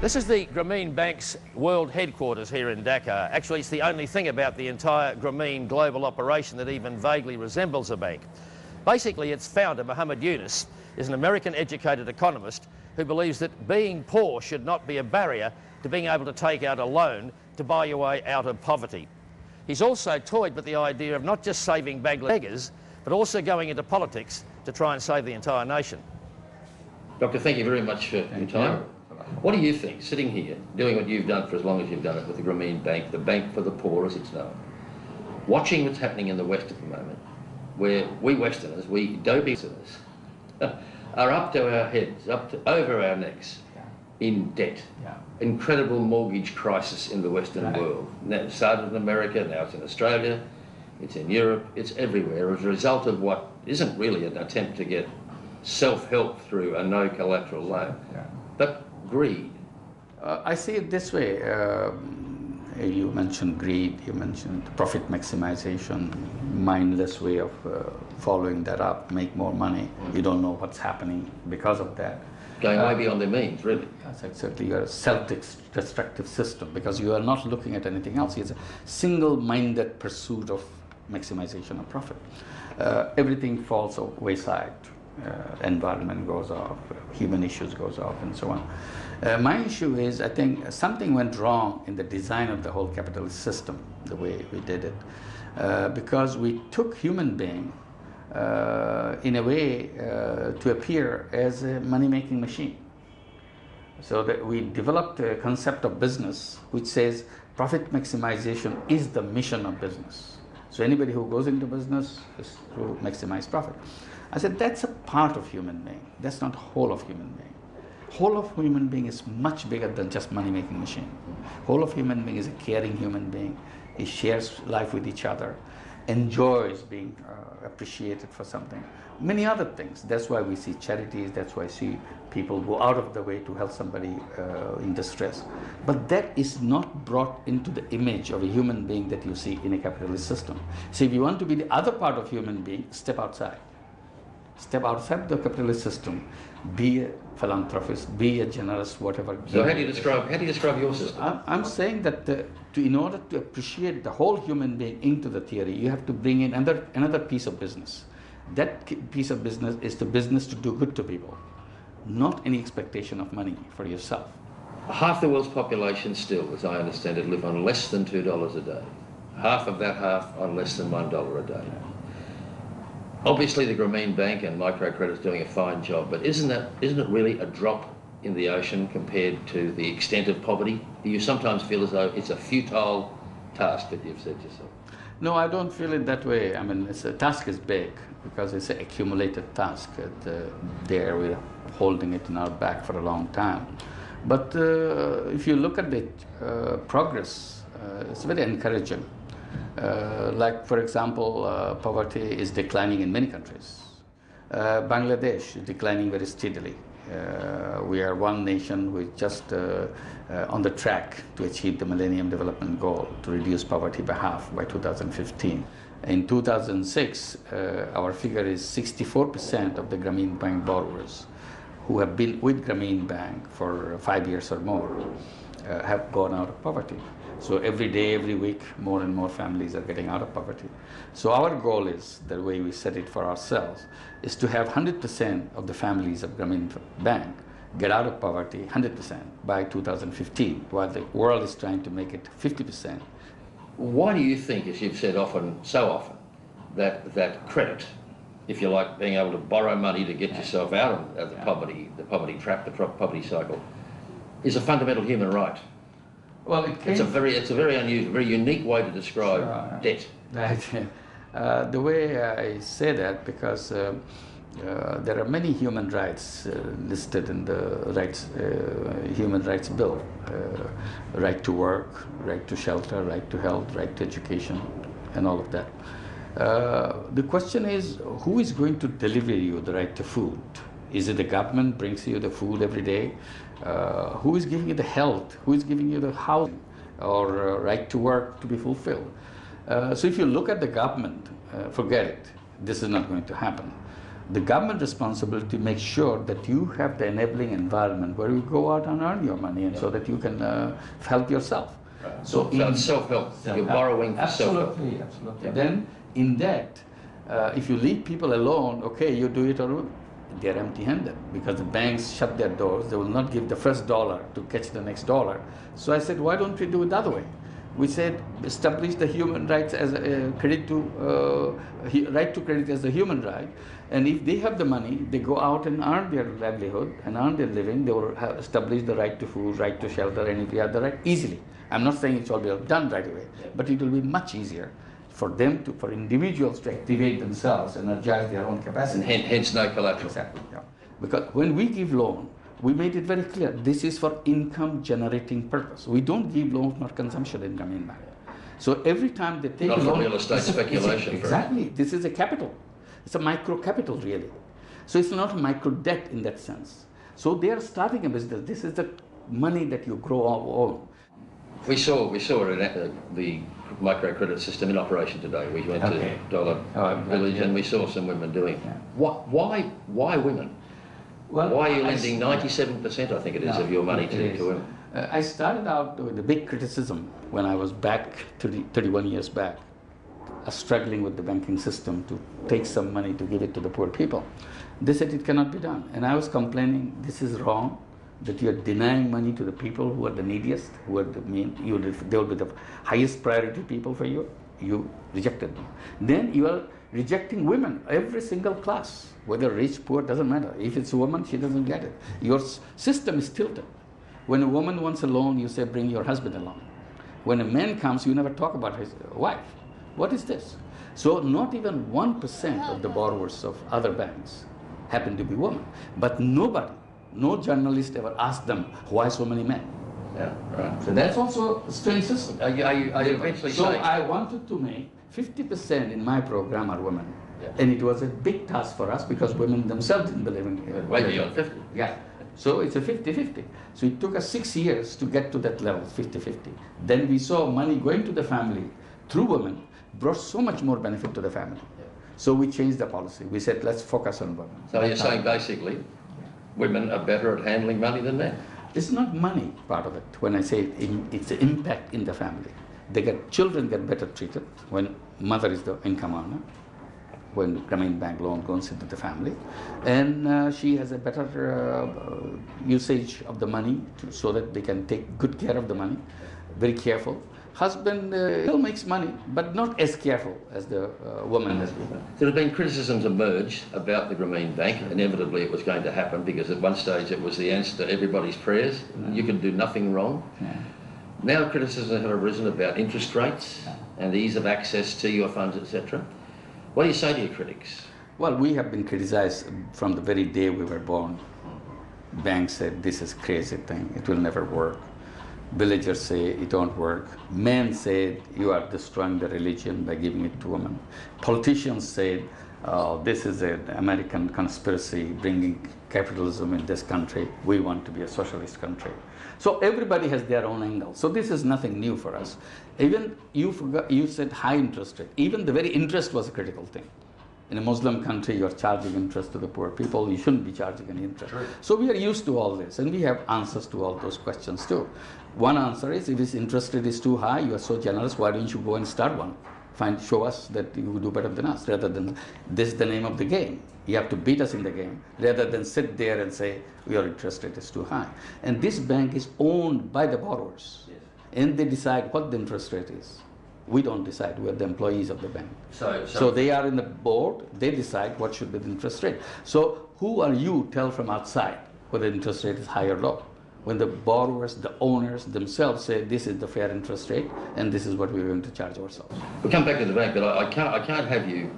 This is the Grameen Bank's world headquarters here in Dhaka. Actually, it's the only thing about the entire Grameen global operation that even vaguely resembles a bank. Basically, its founder, Muhammad Yunus, is an American-educated economist who believes that being poor should not be a barrier to being able to take out a loan to buy your way out of poverty. He's also toyed with the idea of not just saving beggars, but also going into politics to try and save the entire nation. Doctor, thank you very much for your time. What do you think, sitting here, doing what you've done for as long as you've done it with the Grameen Bank, the bank for the poor as it's known, watching what's happening in the West at the moment, where we Westerners, we dopey Westerners, are up to our heads, over our necks, in debt. Incredible mortgage crisis in the Western world. Now, it started in America, now it's in Australia, it's in Europe, it's everywhere as a result of what isn't really an attempt to get self-help through a no collateral loan, but greed. I see it this way. You mentioned greed, you mentioned profit maximization, mindless way of following that up, make more money. You don't know what's happening because of that. Going way beyond their means, really. That's exactly. You're a self-destructive system because you are not looking at anything else. It's a single-minded pursuit of maximization of profit. Everything falls wayside. Environment goes off, human issues goes off, and so on. My issue is, I think something went wrong in the design of the whole capitalist system, the way we did it, because we took human being in a way to appear as a money-making machine. So that we developed a concept of business which says profit maximization is the mission of business. So anybody who goes into business is to maximize profit. I said, that's a part of human being. That's not whole of human being. Whole of human being is much bigger than just money-making machine. Whole of human being is a caring human being. He shares life with each other, enjoys being appreciated for something. Many other things. That's why we see charities. That's why I see people go out of the way to help somebody in distress. But that is not brought into the image of a human being that you see in a capitalist system. So if you want to be the other part of human being, step outside. Step outside the capitalist system, be a philanthropist, be a generous, whatever. So how do you describe your system? I'm saying that in order to appreciate the whole human being into the theory, you have to bring in another piece of business. That piece of business is the business to do good to people, not any expectation of money for yourself. Half the world's population still, as I understand it, live on less than $2 a day. Half of that half on less than $1 a day. Obviously, the Grameen Bank and microcredit's doing a fine job, but isn't it really a drop in the ocean compared to the extent of poverty? Do you sometimes feel as though it's a futile task that you've set yourself? No, I don't feel it that way. I mean, the task is big because it's an accumulated task. There we're holding it in our back for a long time. But if you look at the progress, it's very encouraging. Like, for example, poverty is declining in many countries. Bangladesh is declining very steadily. We are one nation who is just on the track to achieve the Millennium Development Goal to reduce poverty by half by 2015. In 2006, our figure is 64% of the Grameen Bank borrowers who have been with Grameen Bank for 5 years or more have gone out of poverty. So every day, every week, more and more families are getting out of poverty. So our goal is, the way we set it for ourselves, is to have 100% of the families of Grameen Bank get out of poverty, 100% by 2015, while the world is trying to make it 50%. Why do you think, as you've said so often, that credit, if you like, being able to borrow money to get yourself out of the poverty trap, the poverty cycle, is a fundamental human right? Well, it's a very unusual, very unique way to describe debt. Right. The way I say that because there are many human rights listed in the Human Rights Bill. Right to work, right to shelter, right to health, right to education, and all of that. The question is, who is going to deliver you the right to food? Is it the government brings you the food every day? Who is giving you the health? Who is giving you the housing or right to work to be fulfilled? So if you look at the government, forget it. This is not going to happen. The government responsibility to make sure that you have the enabling environment where you go out and earn your money, and so that you can help yourself. Right. So it's self-help. You're borrowing for self-help. Absolutely. Yeah. Then in that, if you leave people alone, okay, you do it or they're empty-handed, because the banks shut their doors. They will not give the first dollar to catch the next dollar. So I said, why don't we do it the other way? We said, establish the human rights as a credit to right to credit as a human right, and if they have the money, they go out and earn their livelihood and earn their living. They will have established the right to food, right to shelter, and if they have the right, easily. I'm not saying it will be done right away, but it will be much easier for them to, for individuals to activate themselves and energize their own capacity. And hence no collateral. Exactly. Yeah. Because when we give loan, we made it very clear, this is for income generating purpose. We don't give loan for consumption in Grameen Bank. So every time they take not a loan, for real estate speculation. Exactly. This is a capital. It's a micro capital, really. So it's not a micro debt in that sense. So they are starting a business. This is the money that you grow own. We saw the microcredit system in operation today. We went to Dollar Village and we saw some women doing it. Yeah. Why women? Well, why are you lending 97%, I think it is, of your money to women? I started out with a big criticism when I was back 31 years back, struggling with the banking system to take some money to give it to the poor people. They said it cannot be done. And I was complaining, this is wrong, that you are denying money to the people who are the neediest, who are the mean, they will be the highest priority people for you. You rejected them. Then you are rejecting women, every single class, whether rich, poor, doesn't matter. If it's a woman, she doesn't get it. Your system is tilted. When a woman wants a loan, you say, bring your husband along. When a man comes, you never talk about his wife. What is this? So not even 1% of the borrowers of other banks happen to be women. But nobody, no journalist ever asked them, why so many men? Yeah, right. So that's also a strange system. Are you eventually so saying... I wanted to make 50% in my program are women. Yeah. And it was a big task for us because women themselves didn't believe in it. Way beyond 50. Yeah. So it's a 50-50. So it took us 6 years to get to that level, 50-50. Then we saw money going to the family through women brought so much more benefit to the family. Yeah. So we changed the policy. We said, let's focus on women. So you're saying basically women are better at handling money than men? It's not money part of it. When I say it's the impact in the family. Children get better treated when mother is the income earner, when the Grameen Bank loan goes into the family, and she has a better usage of the money so that they can take good care of the money, very careful. Husband still makes money, but not as careful as the woman has been. There have been criticisms emerged about the Grameen Bank. Inevitably it was going to happen because at one stage it was the answer to everybody's prayers. You could do nothing wrong. Now criticisms have arisen about interest rates and the ease of access to your funds, etc. What do you say to your critics? Well, we have been criticized from the very day we were born. Banks said, this is a crazy thing, it will never work. Villagers say it don't work. Men said you are destroying the religion by giving it to women. Politicians said this is an American conspiracy bringing capitalism in this country. We want to be a socialist country. So everybody has their own angle. So this is nothing new for us. Even you said high interest rate. Even the very interest was a critical thing. In a Muslim country, you're charging interest to the poor people. You shouldn't be charging any interest. Sure. So we are used to all this, and we have answers to all those questions too. One answer is, if this interest rate is too high, you are so generous, why don't you go and start one? Show us that you do better than us, rather than this is the name of the game. You have to beat us in the game, rather than sit there and say, your interest rate is too high. And this bank is owned by the borrowers, yes. And they decide what the interest rate is. We don't decide, we are the employees of the bank. So they are in the board, they decide what should be the interest rate. So who are you tell from outside whether the interest rate is high or low? When the borrowers, the owners themselves say this is the fair interest rate and this is what we're going to charge ourselves. We'll come back to the bank, but I can't have you